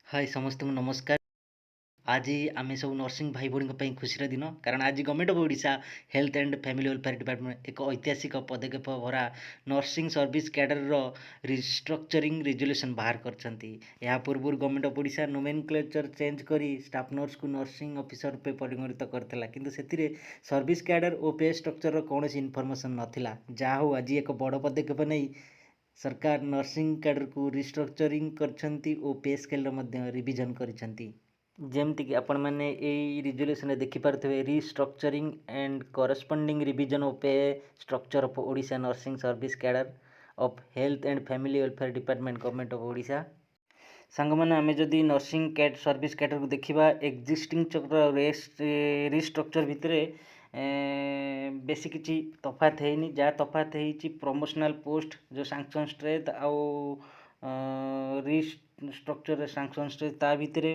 हाय समस्त नमस्कार। आज आम सब नर्सिंग भाई भाई खुशी दिन कारण आज government of Odisha health and family welfare department एक ऐतिहासिक पदक्षेप भरा nursing service cadre restructuring resolution बाहर करछंती। या पूर्व government of Odisha nomenclature change करी स्टाफ नर्स को नर्सिंग ऑफिसर पे परिगणित करथिला, किंतु सेतिरे सर्विस कैडर और पे स्ट्रक्चर कौन इनफॉरमेशन नथिला। जा हो आज एक बड़ पदक्षेप नहीं सरकार नर्सिंग कैडर को रिस्ट्रक्चरिंग करछंती और पे स्केल रिविजन करछंती। ଯେମିତିକି ଆପଣମାନେ ଏଇ ରିଜୋଲ୍ୟୁସନରେ ଦେଖିପାରୁଥିବେ restructuring and corresponding revision of pay structure of Odisha nursing service cadre of health and family welfare department government of Odisha. ସାଙ୍ଗମାନେ ଆମେ ଯଦି ନର୍ସିଂ ସର୍ଭିସ୍ କ୍ୟାଡରକୁ ଦେଖିବା ଏକ୍ଜିଷ୍ଟିଂ ରିଷ୍ଟ୍ରକ୍ଚର ଭିତରେ ବେଶୀ କିଛି ତଫାତ ହେଇନି। ଯାହା ତଫାତ ହେଇଛି ପ୍ରମୋସନାଲ ପୋଷ୍ଟ ଯେଉଁ ସାଂକ୍ସନ ଷ୍ଟ୍ରେଥ୍ ଆଉ ରିଷ୍ଟ୍ରକ୍ଚର ସାଂକ୍ସନ ଷ୍ଟ୍ରେଥ୍ ତା ଭିତରେ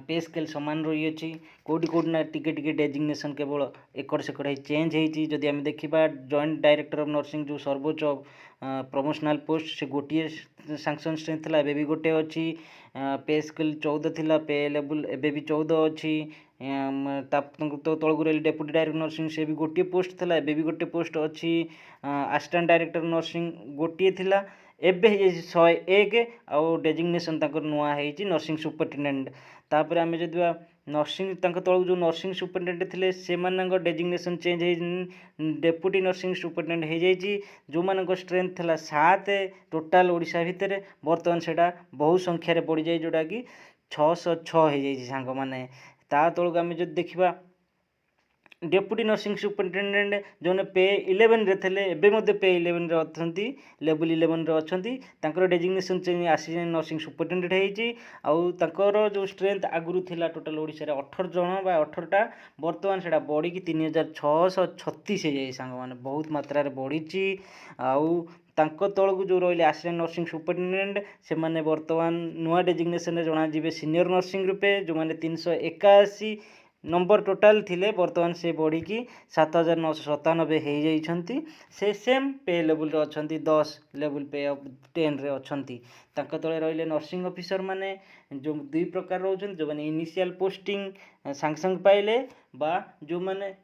पे स्केल सामान रही अच्छी कौटी कौटी ना टिके टिके डेजिग्नेशन केवल एकड़ सेकड़ चेंज होती। जदि आम देखा जॉइंट डायरेक्टर ऑफ नर्सिंग जो सर्वोच्च प्रमोशनल पोस्ट से गोटे सांक्शन स्ट्रेंथ था एबी गोटे अच्छी पे स्केल 14 थिला पे लेवल एबे भी 14 अच्छी तो तलू रही डेप्यूटी डायरेक्टर नर्सिंग से भी गोटे पोस्ट था एबे भी गोटे पोस्ट अच्छी असिस्टेंट डायरेक्टर नर्सिंग गोटे थिला एबे 101 आउ डेजिग्नेशन नुआ है नर्सिंग सुपरिटेडेंट। तापर आम जब नर्सिंग तलू जो नर्सिंग सुपरिटेडेंट थे से डेजिग्नेशन चेंज हो डेप्यूटी नर्सिंग सुपरिटेडेंट हो जाए जो मान स्ट्रेंथ था 7 टोटाल ओडिशा भितर बर्तमान से बहुत संख्यार बढ़ी जाए जोटा कि 606 हो जाए सांग मैंने। ता तलू आम जब देखा डेप्यूटी नर्सिंग सुपरिटेडेंट जो पे 11 रे थे एवं पे 11 रे अच्छी लेवल 11 रे अच्छी designation change assistant nursing superintendent होकर जो स्ट्रेंथ आगुरी थी टोटाल ओडिशा 18 जन 18टा बर्तमान से बढ़ी 3636 हो जाए सांग मैंने बहुत मात्रा बढ़ी। आउ तलू जो रही असिस्टेंट नर्सिंग सुपरिटेडेंट से मैंने बर्तमान नुआ डेजिग्नेशन जनाजे सीनियर नर्सिंग रूपे जो मैंने 381 नंबर टोटाल थिले बर्तमान से बढ़ी की 7997 हो जाइछंती। से सेम पे लेवल रे अछंती 10 लेवल पे ऑफ 10 रे अछंती। तांको तळे रहिले नर्सिंग ऑफिसर माने जो दुई प्रकार रहउछन जो माने इनिशियल पोस्टिंग सांग पाइले बा जो माने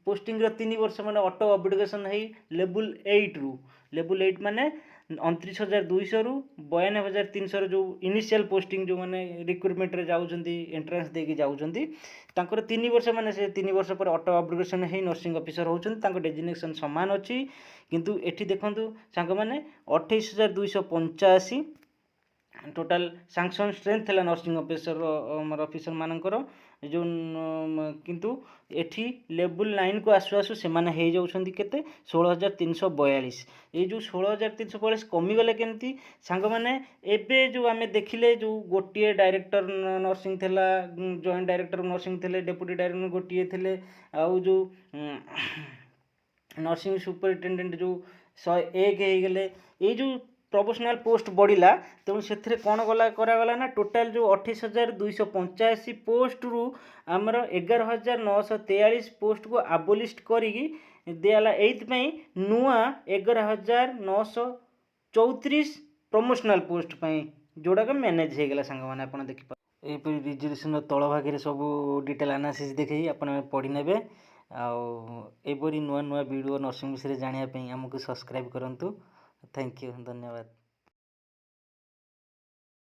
पोस्टिंग रो 3 वर्ष माने ऑटो अपग्रेडेशन है लेवल 8 रु लेवल 8 माने 29,200 रु 92,300 जो इनिशियल पोस्टिंग जो माने रिक्रुटमेंट रे जाउछंती एंट्रेंस देके जाउछंती तांकर 3 वर्ष माने से 3 वर्ष पर ऑटो अपग्रेडेशन है नर्सिंग ऑफिसर होउछंती तांको डेजिग्नेशन समान अछि। किंतु एठी देखंतु सांग माने 28,285 टोटाल सांक्शन स्ट्रेंथ थला नर्सिंग ऑफिसर मानकर जो किंतु एठी लेवल 9 को आसु आसु से माने हे जाउछंती केते 16,342। ये जो 16,342 कमी गले केमती सांग माने एबे जो आमे देखिले जो गोटिए डायरेक्टर नर्सिंग थला जॉइंट डायरेक्टर नर्सिंग थले डेप्यूटी डायरेक्टर गोटिए थले आउ जो नर्सिंग सुपरिटेडेंट जो 101 हो गले ये जो प्रोफेशनल पोस्ट बढ़ला तेणु से कौन गला करागला ना टोटाल जो 28,285 पोस्ट रु आमर 11,943 पोस्ट को आबोलिस्ट करी दियाला एइथपई नुआ 11,934 प्रमोशनल पोस्ट पई जोड़ा का मैनेज हो गला सांग माने आपण देखि एपरी रिजोल्यूशन तल भागे सब डिटेल एनालिसिस देखी आपण पढ़ी नेबे। आउरी नुआ नुआ वीडियो नर्सिंग विषय जानापी आमको सब्सक्राइब करूँ। थैंक यू धन्यवाद।